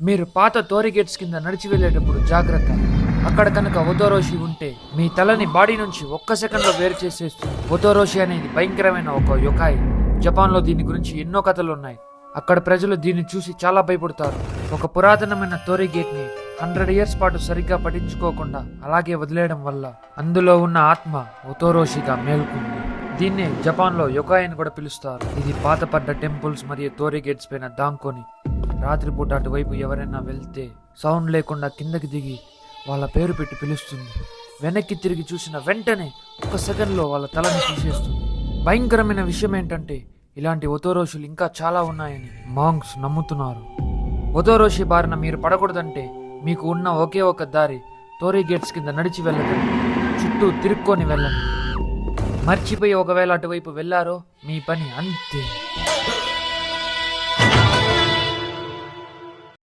మీరు పాత తోరి గేట్స్ కింద నడిచి వెళ్ళేటప్పుడు జాగ్రత్త. అక్కడ కనుక ఒతోరోషి ఉంటే మీ తలని బాడీ నుంచి ఒక్క సెకండ్లో వేరు చేసేస్తుంది. ఒతోరోషి అనేది భయంకరమైన ఒక యొకాయ్. జపాన్లో దీని గురించి ఎన్నో కథలు ఉన్నాయి. అక్కడ ప్రజలు దీన్ని చూసి చాలా భయపడతారు. ఒక పురాతనమైన తోరి గేట్ ని 100 years పాటు సరిగ్గా పట్టించుకోకుండా అలాగే వదిలేయడం వల్ల అందులో ఉన్న ఆత్మ ఒతోరోషిగా మేల్కొంది. దీన్నే జపాన్లో యొకాయ్ అని కూడా పిలుస్తారు. ఇది పాతపడ్డ టెంపుల్స్ మరియు తోరి గేట్స్ పైన దాంకొని రాత్రిపూట అటువైపు ఎవరైనా వెళ్తే సౌండ్ లేకుండా కిందకి దిగి వాళ్ళ పేరు పెట్టి పిలుస్తుంది. వెనక్కి తిరిగి చూసిన వెంటనే ఒక్క సెకండ్లో వాళ్ళ తలని తీసేస్తుంది. భయంకరమైన విషయం ఏంటంటే ఇలాంటి ఒతోరోషులు ఇంకా చాలా ఉన్నాయని మాంగ్స్ నమ్ముతున్నారు. ఒతోరోషి బారిన మీరు పడకూడదంటే మీకు ఉన్న ఒకే ఒక దారి తోరి గేట్స్ కింద నడిచి వెళ్ళకండి. చుట్టూ తిరుక్కొని వెళ్ళండి. మర్చిపోయి ఒకవేళ అటువైపు వెళ్ళారో మీ పని అంతే.